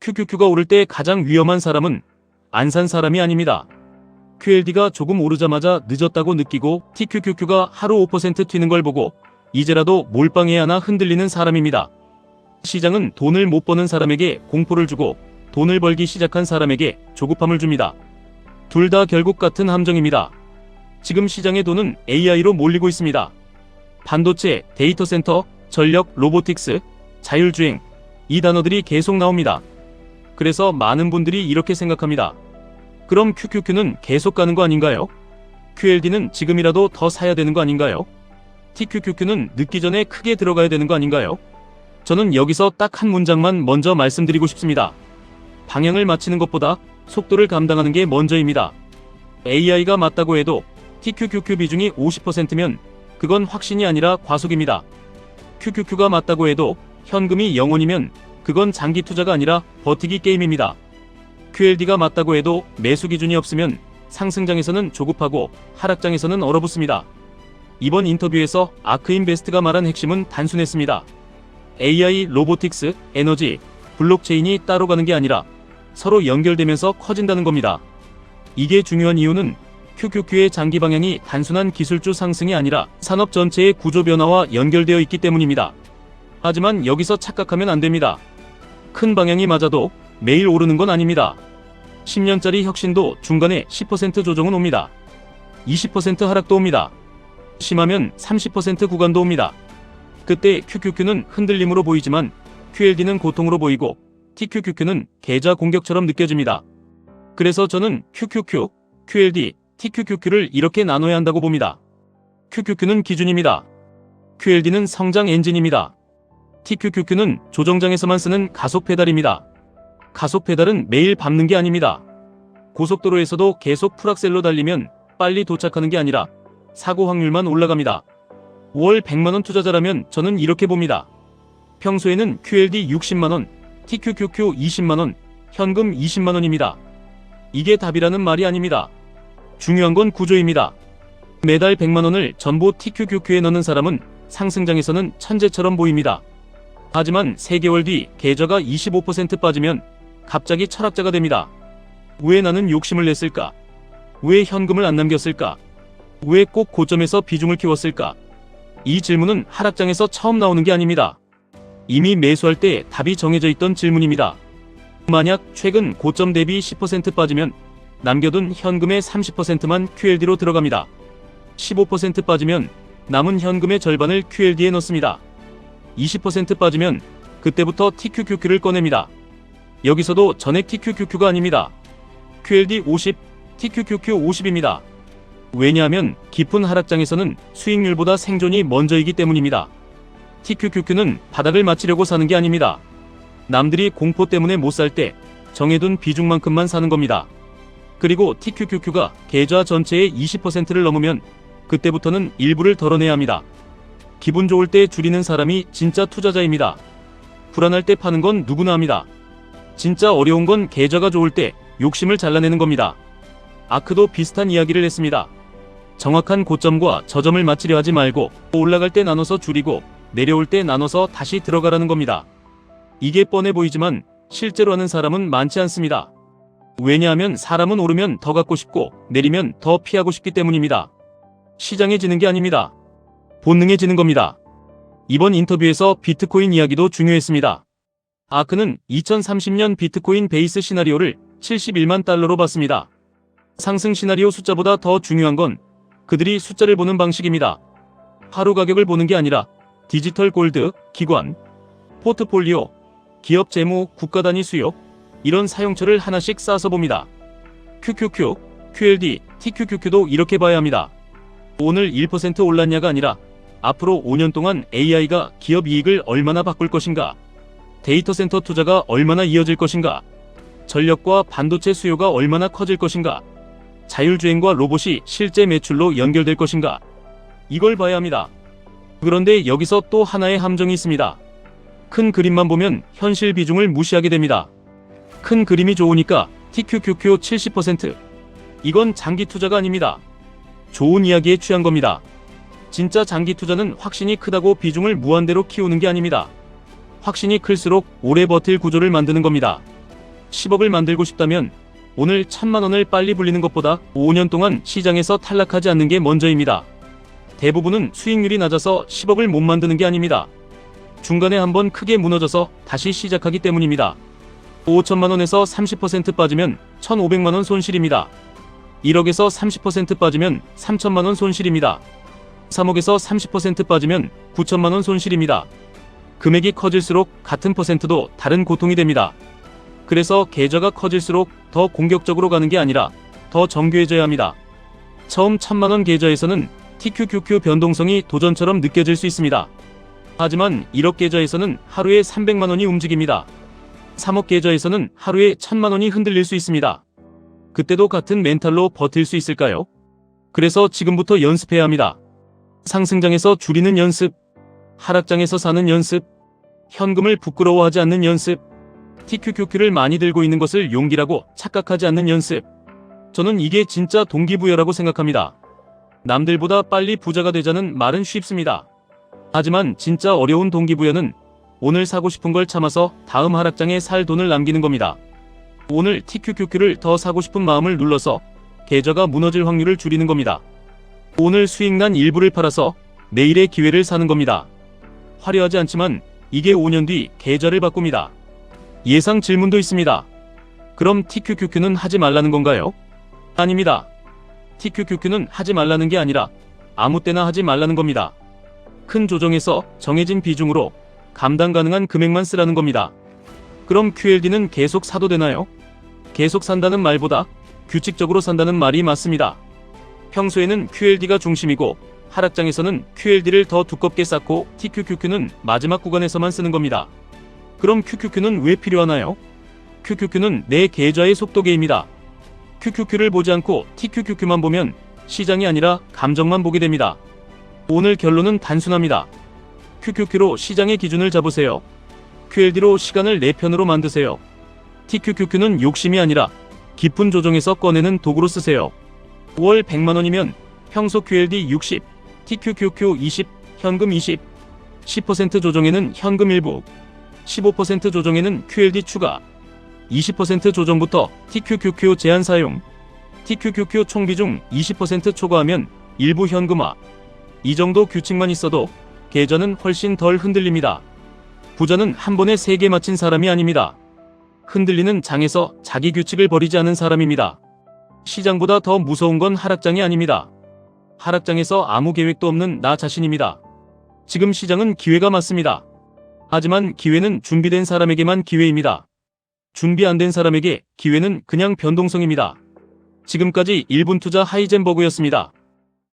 QQQ가 오를 때 가장 위험한 사람은 안 산 사람이 아닙니다. QLD가 조금 오르자마자 늦었다고 느끼고 TQQQ가 하루 5% 튀는 걸 보고 이제라도 몰빵해야 하나 흔들리는 사람입니다. 시장은 돈을 못 버는 사람에게 공포를 주고 돈을 벌기 시작한 사람에게 조급함을 줍니다. 둘 다 결국 같은 함정입니다. 지금 시장의 돈은 AI로 몰리고 있습니다. 반도체, 데이터 센터, 전력, 로보틱스, 자율주행, 이 단어들이 계속 나옵니다. 그래서 많은 분들이 이렇게 생각합니다. 그럼 QQQ는 계속 가는 거 아닌가요? QLD는 지금이라도 더 사야 되는 거 아닌가요? TQQQ는 늦기 전에 크게 들어가야 되는 거 아닌가요? 저는 여기서 딱 한 문장만 먼저 말씀드리고 싶습니다. 방향을 맞추는 것보다 속도를 감당하는 게 먼저입니다. AI가 맞다고 해도 TQQQ 비중이 50%면 그건 확신이 아니라 과속입니다. QQQ가 맞다고 해도 현금이 0원이면 그건 장기 투자가 아니라 버티기 게임입니다. QLD가 맞다고 해도 매수 기준이 없으면 상승장에서는 조급하고 하락장에서는 얼어붙습니다. 이번 인터뷰에서 아크인베스트가 말한 핵심은 단순했습니다. AI, 로보틱스, 에너지, 블록체인이 따로 가는 게 아니라 서로 연결되면서 커진다는 겁니다. 이게 중요한 이유는 QQQ의 장기 방향이 단순한 기술주 상승이 아니라 산업 전체의 구조 변화와 연결되어 있기 때문입니다. 하지만 여기서 착각하면 안 됩니다. 큰 방향이 맞아도 매일 오르는 건 아닙니다. 10년짜리 혁신도 중간에 10% 조정은 옵니다. 20% 하락도 옵니다. 심하면 30% 구간도 옵니다. 그때 QQQ는 흔들림으로 보이지만 QLD는 고통으로 보이고 TQQQ는 계좌 공격처럼 느껴집니다. 그래서 저는 QQQ, QLD, TQQQ를 이렇게 나눠야 한다고 봅니다. QQQ는 기준입니다. QLD는 성장 엔진입니다. TQQQ는 조정장에서만 쓰는 가속 페달입니다. 가속 페달은 매일 밟는 게 아닙니다. 고속도로에서도 계속 풀악셀로 달리면 빨리 도착하는 게 아니라 사고 확률만 올라갑니다. 월 100만원 투자자라면 저는 이렇게 봅니다. 평소에는 QLD 60만원, TQQQ 20만원, 현금 20만원입니다. 이게 답이라는 말이 아닙니다. 중요한 건 구조입니다. 매달 100만원을 전부 TQQQ에 넣는 사람은 상승장에서는 천재처럼 보입니다. 하지만 3개월 뒤 계좌가 25% 빠지면 갑자기 철학자가 됩니다. 왜 나는 욕심을 냈을까? 왜 현금을 안 남겼을까? 왜 꼭 고점에서 비중을 키웠을까? 이 질문은 하락장에서 처음 나오는 게 아닙니다. 이미 매수할 때 답이 정해져 있던 질문입니다. 만약 최근 고점 대비 10% 빠지면 남겨둔 현금의 30%만 QLD로 들어갑니다. 15% 빠지면 남은 현금의 절반을 QLD에 넣습니다. 20% 빠지면 그때부터 TQQQ를 꺼냅니다. 여기서도 전액 TQQQ가 아닙니다. QLD 50, TQQQ 50입니다. 왜냐하면 깊은 하락장에서는 수익률보다 생존이 먼저이기 때문입니다. TQQQ는 바닥을 맞추려고 사는 게 아닙니다. 남들이 공포 때문에 못 살 때 정해둔 비중만큼만 사는 겁니다. 그리고 TQQQ가 계좌 전체의 20%를 넘으면 그때부터는 일부를 덜어내야 합니다. 기분 좋을 때 줄이는 사람이 진짜 투자자입니다. 불안할 때 파는 건 누구나 합니다. 진짜 어려운 건 계좌가 좋을 때 욕심을 잘라내는 겁니다. 아크도 비슷한 이야기를 했습니다. 정확한 고점과 저점을 맞추려 하지 말고 올라갈 때 나눠서 줄이고 내려올 때 나눠서 다시 들어가라는 겁니다. 이게 뻔해 보이지만 실제로 하는 사람은 많지 않습니다. 왜냐하면 사람은 오르면 더 갖고 싶고 내리면 더 피하고 싶기 때문입니다. 시장에 지는 게 아닙니다. 본능에 지는 겁니다. 이번 인터뷰에서 비트코인 이야기도 중요했습니다. 아크는 2030년 비트코인 베이스 시나리오를 71만 달러로 봤습니다. 상승 시나리오 숫자보다 더 중요한 건 그들이 숫자를 보는 방식입니다. 하루 가격을 보는 게 아니라 디지털 골드, 기관, 포트폴리오, 기업 재무, 국가 단위 수요, 이런 사용처를 하나씩 쌓아서 봅니다. QQQ, QLD, TQQQ도 이렇게 봐야 합니다. 오늘 1% 올랐냐가 아니라 앞으로 5년 동안 AI가 기업 이익을 얼마나 바꿀 것인가, 데이터 센터 투자가 얼마나 이어질 것인가, 전력과 반도체 수요가 얼마나 커질 것인가, 자율주행과 로봇이 실제 매출로 연결될 것인가, 이걸 봐야 합니다. 그런데 여기서 또 하나의 함정이 있습니다. 큰 그림만 보면 현실 비중을 무시하게 됩니다. 큰 그림이 좋으니까 TQQQ 70%. 이건 장기 투자가 아닙니다. 좋은 이야기에 취한 겁니다. 진짜 장기 투자는 확신이 크다고 비중을 무한대로 키우는 게 아닙니다. 확신이 클수록 오래 버틸 구조를 만드는 겁니다. 10억을 만들고 싶다면 오늘 1000만 원을 빨리 불리는 것보다 5년 동안 시장에서 탈락하지 않는 게 먼저입니다. 대부분은 수익률이 낮아서 10억을 못 만드는 게 아닙니다. 중간에 한번 크게 무너져서 다시 시작하기 때문입니다. 5천만 원에서 30% 빠지면 1,500만 원 손실입니다. 1억에서 30% 빠지면 3천만 원 손실입니다. 3억에서 30% 빠지면 9천만 원 손실입니다. 금액이 커질수록 같은 퍼센트도 다른 고통이 됩니다. 그래서 계좌가 커질수록 더 공격적으로 가는 게 아니라 더 정교해져야 합니다. 처음 1000만 원 계좌에서는 TQQQ 변동성이 도전처럼 느껴질 수 있습니다. 하지만 1억 계좌에서는 하루에 300만 원이 움직입니다. 3억 계좌에서는 하루에 1000만 원이 흔들릴 수 있습니다. 그때도 같은 멘탈로 버틸 수 있을까요? 그래서 지금부터 연습해야 합니다. 상승장에서 줄이는 연습, 하락장에서 사는 연습, 현금을 부끄러워하지 않는 연습, TQQQ를 많이 들고 있는 것을 용기라고 착각하지 않는 연습. 저는 이게 진짜 동기부여라고 생각합니다. 남들보다 빨리 부자가 되자는 말은 쉽습니다. 하지만 진짜 어려운 동기부여는 오늘 사고 싶은 걸 참아서 다음 하락장에 살 돈을 남기는 겁니다. 오늘 TQQQ를 더 사고 싶은 마음을 눌러서 계좌가 무너질 확률을 줄이는 겁니다. 오늘 수익난 일부를 팔아서 내일의 기회를 사는 겁니다. 화려하지 않지만 이게 5년 뒤 계좌를 바꿉니다. 예상 질문도 있습니다. 그럼 TQQQ는 하지 말라는 건가요? 아닙니다. TQQQ는 하지 말라는 게 아니라 아무 때나 하지 말라는 겁니다. 큰 조정에서 정해진 비중으로 감당 가능한 금액만 쓰라는 겁니다. 그럼 QLD는 계속 사도 되나요? 계속 산다는 말보다 규칙적으로 산다는 말이 맞습니다. 평소에는 QLD가 중심이고 하락장에서는 QLD를 더 두껍게 쌓고 TQQQ는 마지막 구간에서만 쓰는 겁니다. 그럼 QQQ는 왜 필요하나요? QQQ는 내 계좌의 속도계입니다. QQQ를 보지 않고 TQQQ만 보면 시장이 아니라 감정만 보게 됩니다. 오늘 결론은 단순합니다. QQQ로 시장의 기준을 잡으세요. QLD로 시간을 내 편으로 만드세요. TQQQ는 욕심이 아니라 깊은 조정에서 꺼내는 도구로 쓰세요. 월 100만원이면 평소 QLD 60, TQQQ 20, 현금 20, 10% 조정에는 현금 일부, 15% 조정에는 QLD 추가, 20% 조정부터 TQQQ 제한 사용, TQQQ 총비중 20% 초과하면 일부 현금화. 이 정도 규칙만 있어도 계좌는 훨씬 덜 흔들립니다. 부자는 한 번에 3개 맞힌 사람이 아닙니다. 흔들리는 장에서 자기 규칙을 버리지 않은 사람입니다. 시장보다 더 무서운 건 하락장이 아닙니다. 하락장에서 아무 계획도 없는 나 자신입니다. 지금 시장은 기회가 맞습니다. 하지만 기회는 준비된 사람에게만 기회입니다. 준비 안 된 사람에게 기회는 그냥 변동성입니다. 지금까지 1분 투자 하이젠버그였습니다.